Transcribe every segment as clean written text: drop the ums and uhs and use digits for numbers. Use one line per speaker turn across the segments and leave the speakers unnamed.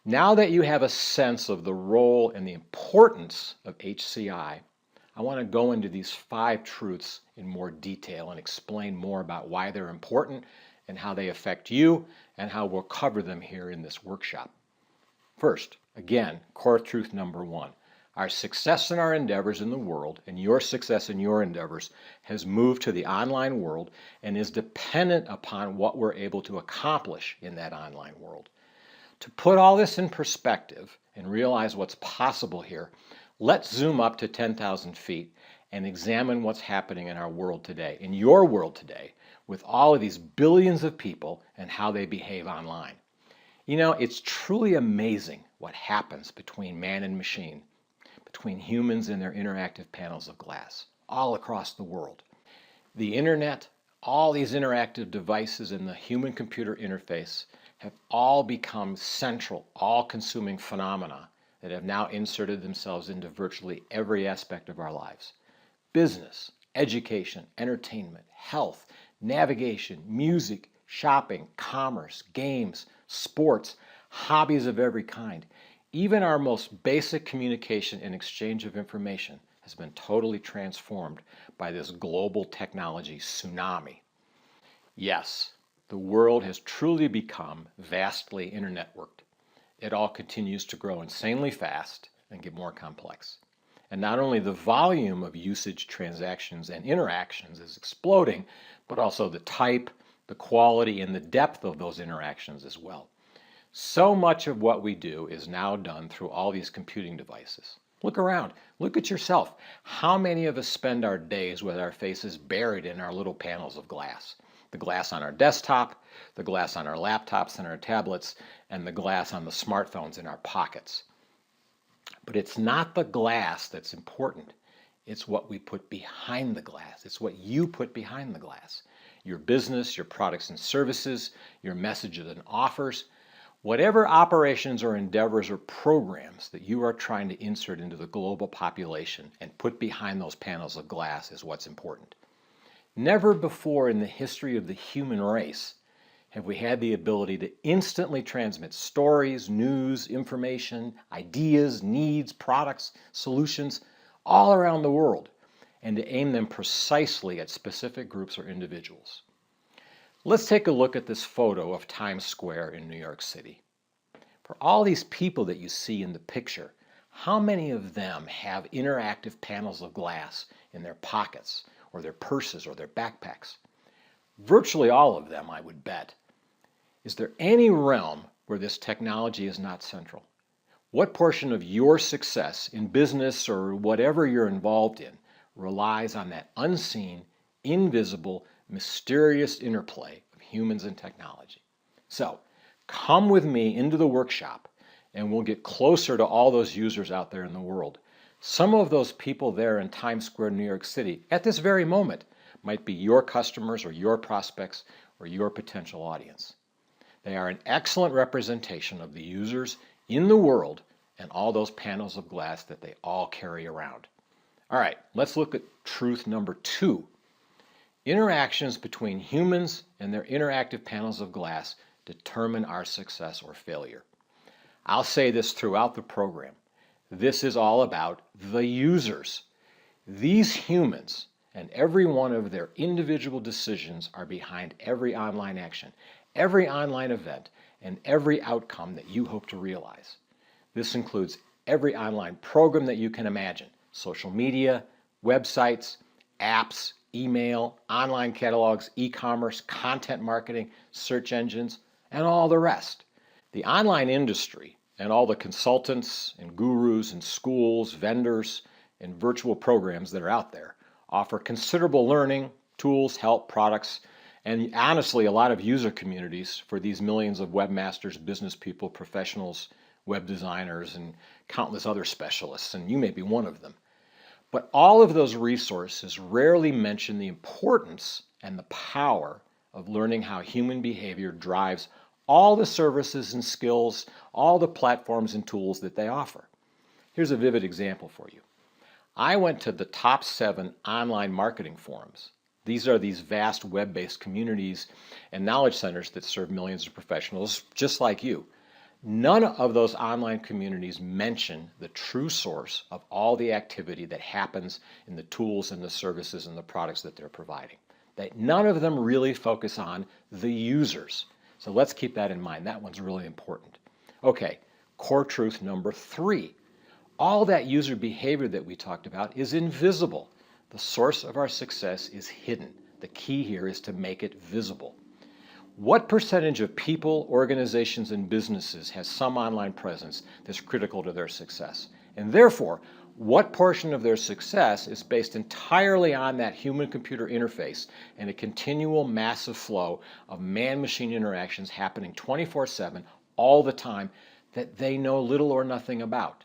Now that you have a sense of the role and the importance of HCI, I want to go into these 5 truths in more detail and explain more about why they're important and how they affect you and how we'll cover them here in this workshop. First, again, core truth number 1. Our success in our endeavors in the world and your success in your endeavors has moved to the online world and is dependent upon what we're able to accomplish in that online world. To put all this in perspective and realize what's possible here, let's zoom up to 10,000 feet and examine what's happening in our world today, in your world today, with all of these billions of people and how they behave online. You know, it's truly amazing what happens between man and machine, between humans and their interactive panels of glass, all across the world. The internet, all these interactive devices in the human-computer interface have all become central, all-consuming phenomena that have now inserted themselves into virtually every aspect of our lives. Business, education, entertainment, health, navigation, music, shopping, commerce, games, sports, hobbies of every kind. Even our most basic communication and exchange of information has been totally transformed by this global technology tsunami. Yes, the world has truly become vastly internetworked. It all continues to grow insanely fast and get more complex. And not only the volume of usage, transactions, and interactions is exploding, but also the type, the quality, and the depth of those interactions as well. So much of what we do is now done through all these computing devices. Look around. Look at yourself. How many of us spend our days with our faces buried in our little panels of glass? The glass on our desktop, the glass on our laptops and our tablets, and the glass on the smartphones in our pockets. But it's not the glass that's important. It's what we put behind the glass. It's what you put behind the glass. Your business, your products and services, your messages and offers, whatever operations or endeavors or programs that you are trying to insert into the global population and put behind those panels of glass is what's important. Never before in the history of the human race have we had the ability to instantly transmit stories, news, information, ideas, needs, products, solutions all around the world, and to aim them precisely at specific groups or individuals. Let's take a look at this photo of Times Square in New York City. For all these people that you see in the picture, how many of them have interactive panels of glass in their pockets or their purses or their backpacks? Virtually all of them, I would bet. Is there any realm where this technology is not central? What portion of your success in business or whatever you're involved in relies on that unseen, invisible, mysterious interplay of humans and technology? So, come with me into the workshop and we'll get closer to all those users out there in the world. Some of those people there in Times Square, New York City, at this very moment, might be your customers or your prospects or your potential audience. They are an excellent representation of the users in the world and all those panels of glass that they all carry around. All right, let's look at truth number 2. Interactions between humans and their interactive panels of glass determine our success or failure. I'll say this throughout the program. This is all about the users. These humans and every one of their individual decisions are behind every online action, every online event, and every outcome that you hope to realize. This includes every online program that you can imagine, social media, websites, apps, email, online catalogs, e-commerce, content marketing, search engines, and all the rest. The online industry and all the consultants and gurus and schools, vendors, and virtual programs that are out there offer considerable learning, tools, help, products, and honestly a lot of user communities for these millions of webmasters, business people, professionals, web designers, and countless other specialists, and you may be one of them. But all of those resources rarely mention the importance and the power of learning how human behavior drives all the services and skills, all the platforms and tools that they offer. Here's a vivid example for you. I went to the top 7 online marketing forums. These are these vast web-based communities and knowledge centers that serve millions of professionals just like you. None of those online communities mention the true source of all the activity that happens in the tools and the services and the products that they're providing. None of them really focus on the users. So let's keep that in mind. That one's really important. Okay, core truth number 3. All that user behavior that we talked about is invisible. The source of our success is hidden. The key here is to make it visible. What percentage of people, organizations, and businesses has some online presence that's critical to their success? And therefore, what portion of their success is based entirely on that human-computer interface and a continual massive flow of man-machine interactions happening 24/7 all the time that they know little or nothing about?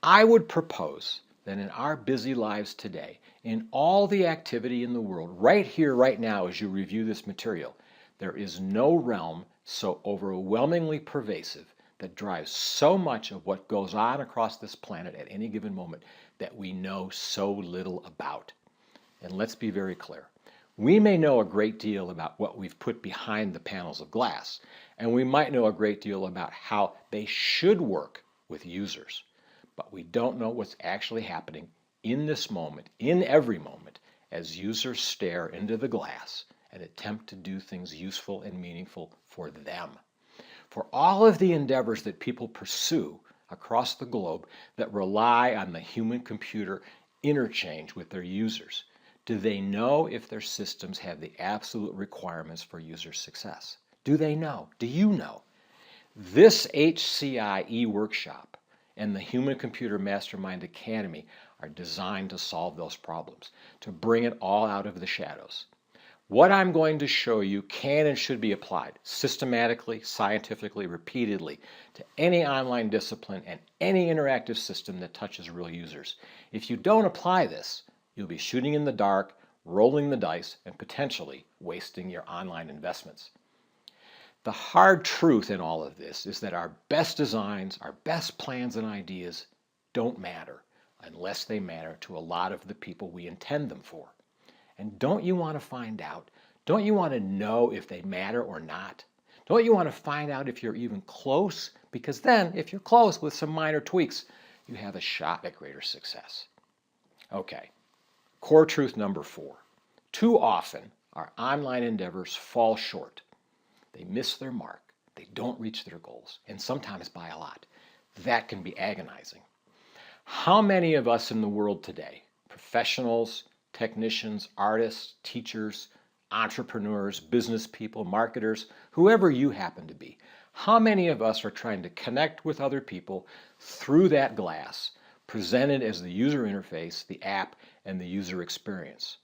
I would propose that in our busy lives today, in all the activity in the world, right here, right now, as you review this material, there is no realm so overwhelmingly pervasive that drives so much of what goes on across this planet at any given moment that we know so little about. And let's be very clear. We may know a great deal about what we've put behind the panels of glass, and we might know a great deal about how they should work with users, but we don't know what's actually happening in this moment, in every moment, as users stare into the glass and attempt to do things useful and meaningful for them. For all of the endeavors that people pursue across the globe that rely on the human-computer interchange with their users, do they know if their systems have the absolute requirements for user success? Do they know? Do you know? This HCI e-workshop and the Human-Computer Mastermind Academy are designed to solve those problems, to bring it all out of the shadows. What I'm going to show you can and should be applied systematically, scientifically, repeatedly to any online discipline and any interactive system that touches real users. If you don't apply this, you'll be shooting in the dark, rolling the dice, and potentially wasting your online investments. The hard truth in all of this is that our best designs, our best plans and ideas don't matter unless they matter to a lot of the people we intend them for. And don't you want to find out? Don't you want to know if they matter or not? Don't you want to find out if you're even close? Because then, if you're close with some minor tweaks, you have a shot at greater success. Okay, core truth number 4. Too often, our online endeavors fall short. They miss their mark. They don't reach their goals, and sometimes by a lot. That can be agonizing. How many of us in the world today, professionals, technicians, artists, teachers, entrepreneurs, business people, marketers, whoever you happen to be, how many of us are trying to connect with other people through that glass, presented as the user interface, the app, and the user experience?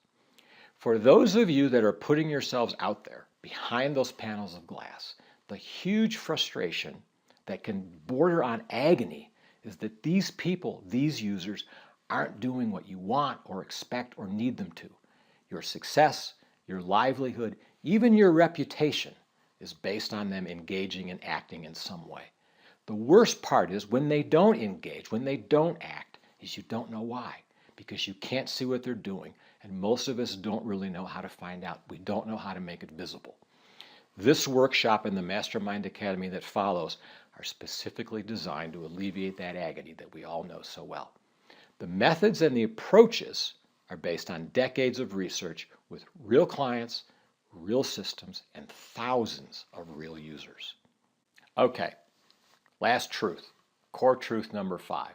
For those of you that are putting yourselves out there behind those panels of glass, the huge frustration that can border on agony is that these people, these users, aren't doing what you want or expect or need them to. Your success, your livelihood, even your reputation is based on them engaging and acting in some way. The worst part is when they don't engage, when they don't act, is you don't know why, because you can't see what they're doing, and most of us don't really know how to find out. We don't know how to make it visible. This workshop and the Mastermind Academy that follows are specifically designed to alleviate that agony that we all know so well. The methods and the approaches are based on decades of research with real clients, real systems, and thousands of real users. Okay, last truth, core truth number 5.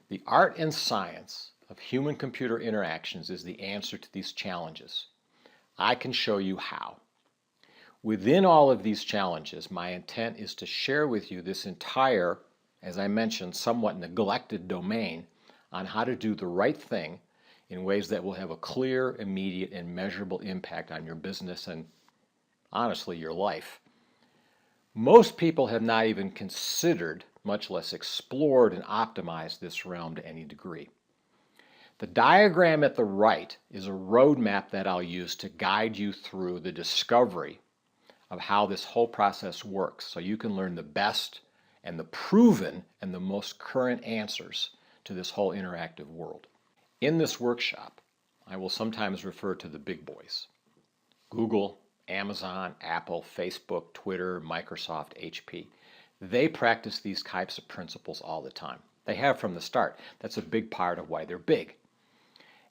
The art and science of human-computer interactions is the answer to these challenges. I can show you how. Within all of these challenges, my intent is to share with you this entire, as I mentioned, somewhat neglected domain on how to do the right thing in ways that will have a clear, immediate, and measurable impact on your business and, honestly, your life. Most people have not even considered, much less explored and optimized this realm to any degree. The diagram at the right is a roadmap that I'll use to guide you through the discovery of how this whole process works so you can learn the best and the proven and the most current answers to this whole interactive world. In this workshop, I will sometimes refer to the big boys: Google, Amazon, Apple, Facebook, Twitter, Microsoft, HP. They practice these types of principles all the time. They have from the start. That's a big part of why they're big.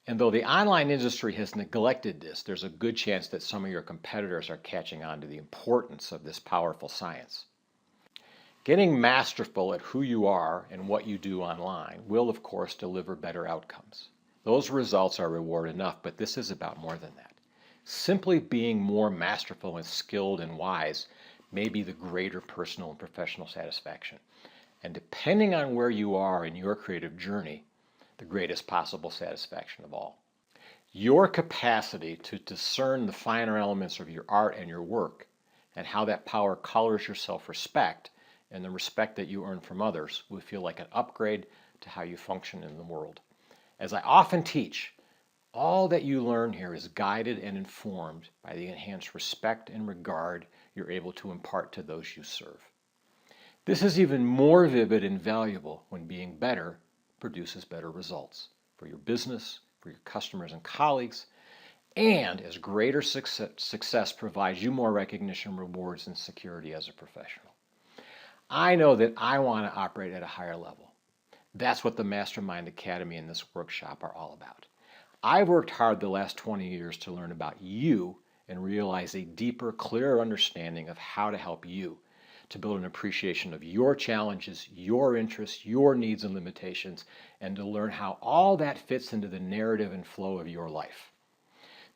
And though the online industry has neglected this, there's a good chance that some of your competitors are catching on to the importance of this powerful science. Getting masterful at who you are and what you do online will, of course, deliver better outcomes. Those results are reward enough, but this is about more than that. Simply being more masterful and skilled and wise may be the greater personal and professional satisfaction. And depending on where you are in your creative journey, the greatest possible satisfaction of all. Your capacity to discern the finer elements of your art and your work and how that power colors your self-respect and the respect that you earn from others will feel like an upgrade to how you function in the world. As I often teach, all that you learn here is guided and informed by the enhanced respect and regard you're able to impart to those you serve. This is even more vivid and valuable when being better produces better results for your business, for your customers and colleagues, and as greater success provides you more recognition, rewards, and security as a professional. I know that I want to operate at a higher level. That's what the Mastermind Academy and this workshop are all about. I've worked hard the last 20 years to learn about you and realize a deeper, clearer understanding of how to help you to build an appreciation of your challenges, your interests, your needs and limitations, and to learn how all that fits into the narrative and flow of your life.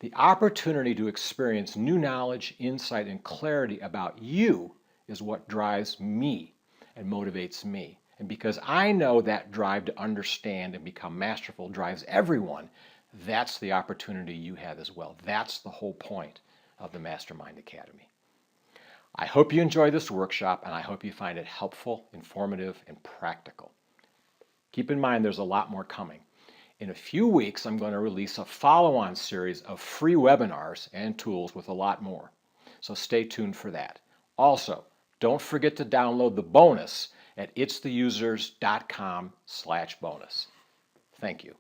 The opportunity to experience new knowledge, insight, and clarity about you is what drives me and motivates me. And because I know that drive to understand and become masterful drives everyone, that's the opportunity you have as well. That's the whole point of the Mastermind Academy. I hope you enjoy this workshop, and I hope you find it helpful, informative, and practical. Keep in mind there's a lot more coming. In a few weeks, I'm going to release a follow-on series of free webinars and tools with a lot more. So stay tuned for that. Also, don't forget to download the bonus at itstheusers.com/bonus. Thank you.